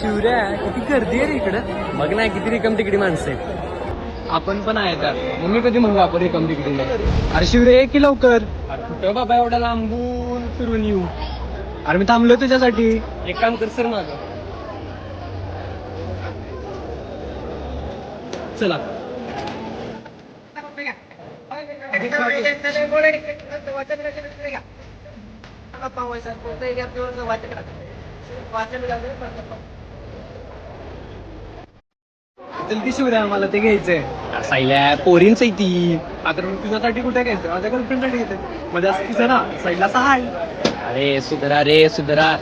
शिवऱ्या किती गर्दी आहे रे इकडं. बघ ना किती रिकम तिकडी माणसं आहेत. आपण पण आहे त्यात. मम्मी कधी म्हणू आपण रिकम तिकडी नाही. अरे शिवरे ये की लवकर. कुठं बाबा एवढा लांबून फिरून येऊ. अरे मी थांबलो तुझ्यासाठी. एक काम कर सर माझं. चला. जल्दी शिवऱ्या मला ते घ्यायचंय. साईल्या पोरींच आहे ती. आता मी तुझ्यासाठी कुठे घ्यायचं माझ्या गर्लफ्रेंडसाठी घ्यायचं. म्हणजे असं तिचं ना साईडला सहा. अरे सुधरा रे सुधरा.